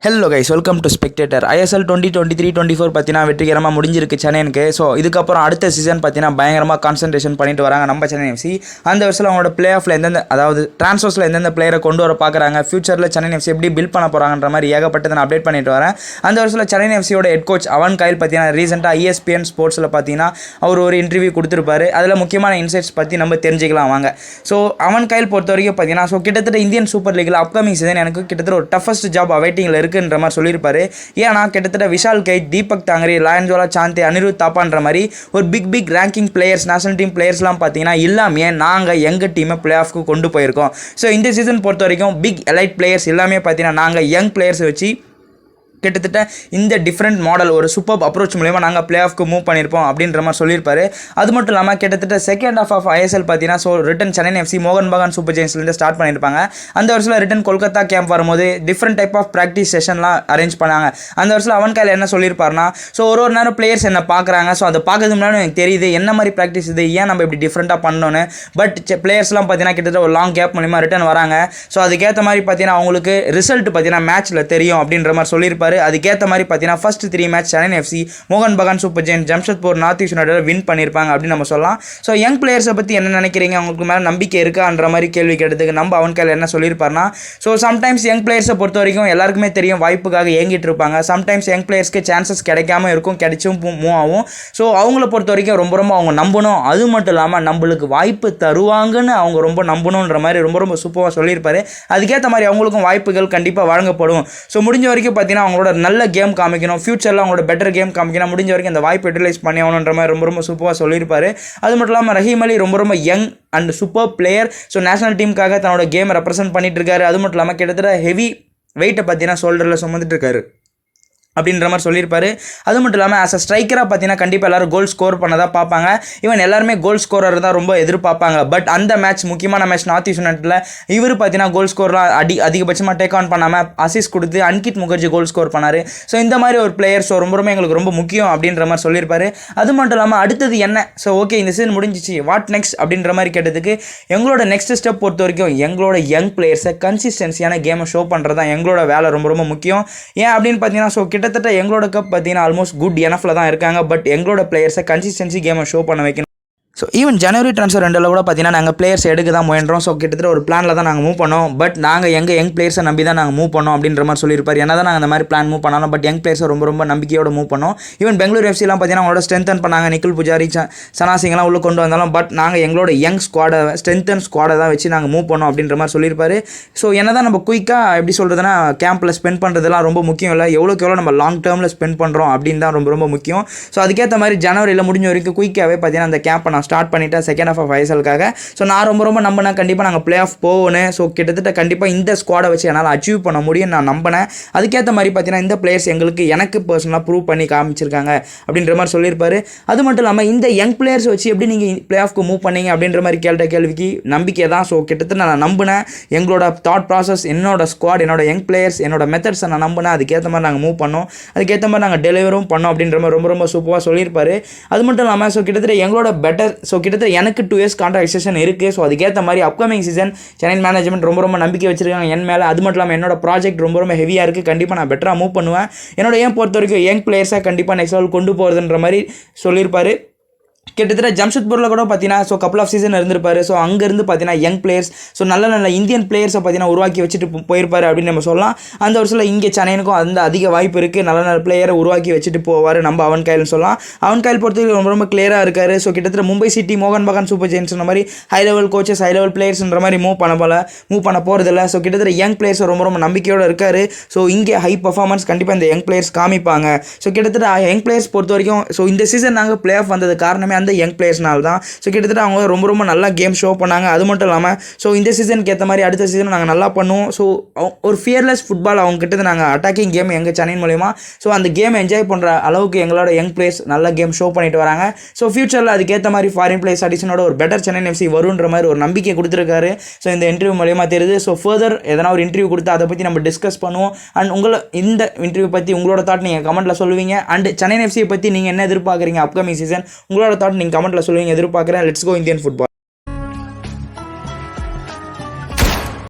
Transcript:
Hello guys, welcome to spectator. ISL 2023-24 பார்த்தீங்கன்னா வெற்றிகரமாக முடிஞ்சிருக்கு சென்னைக்கு. ஸோ இதுக்கப்புறம் அடுத்த சீசன் பார்த்தீங்கன்னா பயங்கரமாக கான்சன்ட்ரேஷன் பண்ணிட்டு வராங்க நம்ம சென்னை எஃப்சி. அந்த வருஷத்தில் அவங்களோட பிளே ஆஃபில் அதாவது ட்ரான்ஸ்ஃபர்ஸில் எந்தெந்த பிளேயரை கொண்டு வர பார்க்குறாங்க, ஃபியூச்சரில் சென்னை எஃப்சி எப்படி பில்ட் பண்ண போகிறாங்கன்ற மாதிரி ஏகப்பட்டதை நான் அப்டேட் பண்ணிட்டு வரேன். அந்த வருஷத்தில் சென்னை எஃப்சியோட ஹெட் கோச் அவன் கைல் பார்த்தீங்கன்னா ரீசெண்டாக ESPN ஸ்போர்ட்ஸில் பார்த்தீங்கன்னா அவர் ஒரு இன்டர்வியூ கொடுத்துருப்பாரு. அதில் முக்கியமான இன்சைட்ஸ் பற்றி நம்ம தெரிஞ்சுக்கலாம் வாங்க. ஸோ அவன் கைல் பொறுத்த வரைக்கும் பார்த்தீங்கன்னா கிட்டத்தட்ட இந்தியன் சூப்பர் லீக்கில் அப்கமிங் சீசன் எனக்கு கிட்டத்தட்ட ஒரு டஃபஸ்ட் ஜாப் அவைட்டிங்கில் இருக்குது மாதிரி சொல்லியிருப்பாரு. ஏன்னா கிட்டத்தட்ட விஷால் கைட், தீபக் தாங்கரி, லயன்ஜோலா சாந்தே, அனிருத் தாப்பான்ற மாதிரி ஒரு big ranking players, national team பிளேயர்ஸ்லாம் பார்த்தீங்கன்னா எல்லாமே நாங்கள் எங்கள் டீமை பிளே ஆஃப்க்கு கொண்டு போயிருக்கோம். ஸோ இந்த சீசன் பொறுத்த வரைக்கும் பிக் எலைட் பிளேயர்ஸ் எல்லாமே பார்த்தீங்கன்னா நாங்கள் யங் பிளேயர்ஸ் வச்சு கிட்டத்தட்ட இந்த டிஃப்ரெண்ட் மாடல் ஒரு சூப்பர் அப்ரோச் மூலமா நாங்கள் பிளே ஆஃப்க்கு மூவ் பண்ணியிருப்போம் அப்படின்ற மாதிரி சொல்லியிருப்பாரு. அது மட்டும் இல்லாமல் கிட்டத்தட்ட செகண்ட் ஹாஃப் ஆஃப் ஐஎஸ்எல் பார்த்தீங்கன்னா ரிட்டன் சென்னை எஃப்சி மோகன் பகான் சூப்பர் ஜெயின்ஸ்லேருந்து ஸ்டார்ட் பண்ணியிருப்பாங்க. அந்த வருஷத்தில் ரிட்டன் கொல்கத்தா கேம்ப் வரும்போது டிஃப்ரெண்ட் டைப் ஆஃப் ப்ராக்டிஸ் செஷன்லாம் அரேஞ்ச் பண்ணாங்க. அந்த வருஷத்தில் அவன் கையில் என்ன சொல்லியிருப்பாருன்னா, ஒரு நேரம் பிளேயர்ஸ் என்ன பார்க்குறாங்க, ஸோ அதை பார்க்கறது முன்னாடி எனக்கு தெரியுது என்ன மாதிரி ப்ராக்டிஸ் இது, ஏன் நம்ம இப்படி டிஃப்ரெண்ட்டாக பண்ணோன்னு. பட் பிளேயர்ஸ்லாம் பார்த்தீங்கன்னா கிட்டத்தட்ட ஒரு லாங் கேப் மூலிமா ரிட்டன் வராங்க. ஸோ அதுக்கேற்ற மாதிரி பார்த்தீங்கன்னா அவங்களுக்கு ரிசல்ட் பார்த்தீங்கன்னா மேட்ச்சில் தெரியும் அப்படின்ற மாதிரி சொல்லியிருப்பாரு. அதுக்கேற்ற மாதிரி பார்த்தீங்கன்னா ஃபர்ஸ்ட் 3 மேட்ச் சென்னை எஃப்சி, மோகன் Bagan super Giants, Jamshedpur, North East United win பண்ணியிருப்பாங்க அப்படின்னு நம்ம சொல்லலாம். ஸோ யங் பிளேயர்ஸை பற்றி என்ன நினைக்கிறீங்க, அவங்களுக்கு மேலே நம்பிக்கை இருக்கான்ற மாதிரி கேள்வி கேட்டதுக்கு நம்ம அவன் கையில் என்ன சொல்லியிருப்பாருன்னா, சம்டைம்ஸ் யங் பிளேயர்ஸை பொறுத்த வரைக்கும் எல்லாருக்குமே தெரியும் வாய்ப்புக்காக ஏங்கிட்டு இருப்பாங்க. சம்டைம்ஸ் யங் பிளேயர்ஸ்க்கு சான்சஸ் கிடைக்காம இருக்கும், கிடைச்சும் மூவ் ஆகும். ஸோ அவங்கள பொறுத்த வரைக்கும் ரொம்ப அவங்க நம்பணும். அது மட்டும் இல்லாமல் நம்மளுக்கு வாய்ப்பு தருவாங்கன்னு அவங்க ரொம்ப நம்பணுன்ற மாதிரி ரொம்ப சூப்பராக சொல்லியிருப்பாரு. அதுக்கேற்ற மாதிரி அவங்களுக்கும் வாய்ப்புகள் கண்டிப்பாக வழங்கப்படும். ஸோ முடிஞ்ச வரைக்கும் பார்த்தீங்கன்னா அவங்களோட நல்ல கேம் காமிக்கணும், ஃபியூச்சரில் அவங்களோட பெட்டர் கேம் காமிக்கணும், முடிஞ்ச வரைக்கும் அந்த வாய்ப்பு யூட்டிலைஸ் பண்ணி ஆகணுன்ற மாதிரி ரொம்ப சூப்பராக சொல்லியிருப்பாரு. அது மட்டும் இல்லாமல் ரஹீம் அலி ரொம்ப young and super player. So national டீமுக்காக தன்னோட கேமை ரெப்ரசென்ட் பண்ணிட்டு இருக்காரு. அது மட்டும் இல்லாமல் கிட்டத்தட்ட ஹெவி வெயிட்டை பார்த்தீங்கன்னா ஷோல்டரில் சுமந்துட்டு இருக்காரு அப்படின்ற மாதிரி சொல்லியிருப்பாரு. அது மட்டும் இல்லாமல் ஆஸ் அ ஸ்ட்ரைக்கராக பார்த்தீங்கன்னா கண்டிப்பாக எல்லாரும் கோல் ஸ்கோர் பண்ணதான் பார்ப்பாங்க. ஈவன் எல்லாருமே கோல் ஸ்கோரர் தான் ரொம்ப எதிர்பார்ப்பாங்க. பட் அந்த மேட்ச், முக்கியமான மேட்ச் நார்த் ஈஸ்ட் யுனைடெட்ல இவர் பார்த்தீங்கன்னா கோல் ஸ்கோர்லாம் அதிகபட்சமாக டேக் ஆன் பண்ணாமல் அசிஸ்ட் கொடுத்து அன்கிட் முகர்ஜி கோல் ஸ்கோர் பண்ணார். ஸோ இந்த மாதிரி ஒரு பிளேயர் ரொம்ப எங்களுக்கு ரொம்ப முக்கியம் அப்படின்ற மாதிரி சொல்லியிருப்பாரு. அது மட்டும் இல்லாமல் அடுத்தது என்ன, ஓகே இந்த சீசன் முடிஞ்சிச்சு, வாட் நெக்ஸ்ட் அப்படின்ற மாதிரி கேட்டதுக்கு எங்களோட நெக்ஸ்ட் ஸ்டெப் பொறுத்த வரைக்கும் எங்களோட யங் பிளேயர்ஸை கன்சிஸ்டன்சியான கேமை ஷோ பண்ணுறது தான் எங்களோட வேலை ரொம்ப முக்கியம். ஏன் அப்படின்னு பார்த்தீங்கன்னா கிட்டத்தட்ட எங்களோட கப் பார்த்தீங்கன்னா ஆல்மோஸ்ட் குட் எனஃப்ல தான் இருக்காங்க. பட் எங்களோட பிளேயர்ஸை கன்சிஸ்டன்சி கேமை ஷோ பண்ண வைக்கணும். ஈவன் ஜனவரி ட்ரான்ஸ்ஃபர் 2 கூட பார்த்தீங்கன்னா நாங்கள் பிளேயர்ஸ் எடுக்க தான் முயன்றோம். கிட்டத்தட்ட ஒரு பிளானில் தான் நாங்கள் மூவ் பண்ணோம். பட் நாங்கள் யங் பிளேயர்ஸை நம்பி தான் நாங்கள் மூவ் பண்ணோம் அப்படின்ற மாதிரி சொல்லியிருப்பார். என்ன தான் நாங்கள் அந்த மாதிரி பிளான் மூவ் பண்ணாலும் பட் யங் பிளேயர்ஸை ரொம்ப நம்பிக்கையோட மூவ் பண்ணோம். ஈவன் பெங்களூர் எஃப்சிலாம் பார்த்தீங்கன்னா அவங்களோட ஸ்ட்ரென்தன் பண்ணாங்க. நிக்கில் புஜாரி, சனாசிங்லாம் உள்ளே கொண்டு வந்தாலும் பட் நாங்கள் எங்களோட யங் ஸ்குவாடை, ஸ்ட்ரென்தன் ஸ்குவாடை தான் வச்சு நாங்கள் மூவ் பண்ணோம் அப்படின்ற மாதிரி சொல்லியிருப்பாரு. என்ன தான் நம்ம குயிக்காக எப்படி சொல்கிறதுனா கேம்பில் ஸ்பெண்ட் பண்ணுறதுலாம் ரொம்ப முக்கியம் இல்லை, எவ்வளோக்கு நம்ம லாங் டேர்மில் ஸ்பெண்ட் பண்ணுறோம் அப்படின்னு தான் ரொம்ப முக்கியம். அதுக்கேற்ற மாதிரி ஜனவரியில் முடிஞ்ச வரைக்கும் குயிக்காகவே பார்த்தீங்கன்னா அந்த கேம்பை நான் ஸ்டார்ட் பண்ணிவிட்டேன் செகண்ட் ஆஃப் ஐஎஸ்எல்காக. நான் ரொம்ப நம்பினா கண்டிப்பாக நாங்கள் பிளே ஆஃப் போகணும். கிட்டத்தட்ட கண்டிப்பாக இந்த ஸ்குவாடை வச்சு என்னால் அச்சீவ் பண்ண முடியும் நான் நம்பினேன். அதுக்கேற்ற மாதிரி பார்த்தீங்கன்னா இந்த பிளேயர்ஸ் எனக்கு பர்சனலாக ப்ரூவ் பண்ணி காமிச்சிருக்காங்க அப்படின்ற மாதிரி சொல்லியிருப்பாரு. அது மட்டும் இல்லாமல் இந்த யங் பிளேயர்ஸ் வச்சு எப்படி நீங்கள் பிளே ஆஃப்க்கு மூவ் பண்ணீங்க அப்படின்ற மாதிரி கேள்விக்கு நம்பிக்கை தான். கிட்டத்தட்ட நான் நம்பினேன். எங்களோட தாட் ப்ராசஸ், என்னோட ஸ்குவாட், என்னோட யங் பிளேயர்ஸ், என்னோட மெத்தட்ஸை நான் நம்பினேன். அதுக்கேற்ற மாதிரி நாங்கள் மூவ் பண்ணோம், அதுக்கேற்ற மாதிரி நாங்கள் டெலிவரும் பண்ணோம் அப்படின்ற மாதிரி ரொம்ப சூப்பராக சொல்லியிருப்பாரு. அது மட்டும் இல்லாமல் கிட்டத்தட்ட எங்களோட பெட்டர், கிட்டத்தட்ட எனக்கு 2 years கான்ட்ராக்ட் எக்ஸ்டென்ஷன் இருக்குது. அதுக்கேற்ற மாதிரி அப்கமிங் சீசன் சென்னை மேனேஜ்மெண்ட் ரொம்ப நம்பிக்கை வச்சிருக்காங்க என் மேலே. அது மட்டும் இல்லாமல் என்னோட ப்ராஜெக்ட் ரொம்ப ஹெவியாக இருக்குது. கண்டிப்பாக நான் பெட்டராக மூவ் பண்ணுவேன். என்னோட ஏன் பொறுத்த வரைக்கும் யங் பிளேயர்ஸாக கண்டிப்பாக நெக்ஸ்ட் லெவல் கொண்டு போகிறதுன்ற மாதிரி சொல்லியிருப்பாரு. கிட்டத்தட்ட ஜம்ஷெட்பூரில் கூட பார்த்தீங்கன்னா கப்பல் ஆஃப் சீசன் இருந்திருப்பாரு. அங்கேருந்து பார்த்தீங்கன்னா யங் பிளேயர்ஸ், நல்ல இந்தியன் பிளேயர்ஸை பார்த்தீங்கன்னா உருவாக்கி வச்சுட்டு போயிருப்பாரு அப்படின்னு நம்ம சொல்லலாம். அந்த வருஷத்தில் இங்கே சென்னைனுக்கும் அந்த அதிக வாய்ப்பு இருக்குது, நல்ல பிளேயரை உருவாக்கி வச்சுட்டு போவார் நம்ம அவன் கைல்னு சொல்லலாம். அவன் கைல் பொறுத்தவரைக்கும் ரொம்ப கிளியராக இருக்காரு. கிட்டத்தட்ட மும்பை சிட்டி, மோகன் பகான் சூப்பர் ஜெயின்ஸ் மாதிரி high level coaches, high level பிளேயர்ஸ்ன்ற மாதிரி மூவ் பண்ண போகிறதில்ல. கிட்டத்தட்ட யங் பிளேயர்ஸ் ரொம்ப நம்பிக்கையோடு இருக்காரு. இங்கே ஹை பர்ஃபார்மன்ஸ் கண்டிப்பாக இந்த யங் பிளேயர்ஸ் காமிப்பாங்க. கிட்டத்தட்ட யங் பிளேயர்ஸ் பொறுத்த வரைக்கும் இந்த சீசன் நாங்கள் பிளே ஆஃப் வந்தது காரணமே அந்த யங் பிளேயர்ஸ்னால தான். கிட்டத்தட்ட அவங்க ரொம்ப நல்லா கேம் ஷோ பண்ணாங்க. அது மட்டும் இல்லாமல் இந்த சீசனுக்கு ஏற்ற மாதிரி அடுத்த சீசன் நாங்கள் நல்லா பண்ணுவோம். ஒரு ஃபியர்லெஸ் ஃபுட்பால் அவங்க கிட்ட நாங்கள் அட்டாக்கிங் கேம் எங்கள் சென்னை மூலமா அந்த கேம் என்ஜாய் பண்ணுற அளவுக்கு எங்களோட யங் பிளேயர்ஸ் நல்ல கேம் ஷோ பண்ணிட்டு வராங்க. ஃபியூச்சரில் அதுக்கேற்ற மாதிரி ஃபாரின் பிளேயர்ஸ் அடிஷனோட ஒரு பெட்டர் சென்னை எஃப்சி வருன்ற மாதிரி ஒரு நம்பிக்கை கொடுத்துருக்காரு. இந்த இன்டர்வியூ மூலமா தெரியுது. ஃபர்தர் எதனா ஒரு இன்டர்வியூ கொடுத்து அதை பற்றி நம்ம டிஸ்கஸ் பண்ணுவோம். அண்ட் இந்த இன்டர்வியூ பற்றி உங்களோட தாட் நீங்கள் கமெண்ட்டில் சொல்லுவீங்க. அண்ட் சென்னை எஃப்சியை பற்றி நீங்கள் என்ன எதிர்பார்க்குறீங்க அப்கமிங் சீசன், உங்களோட தாட் நீங்கள் கமெண்ட்டில் சொல்லுவீங்க, எதிர்பார்க்குறேன். Let's go Indian football.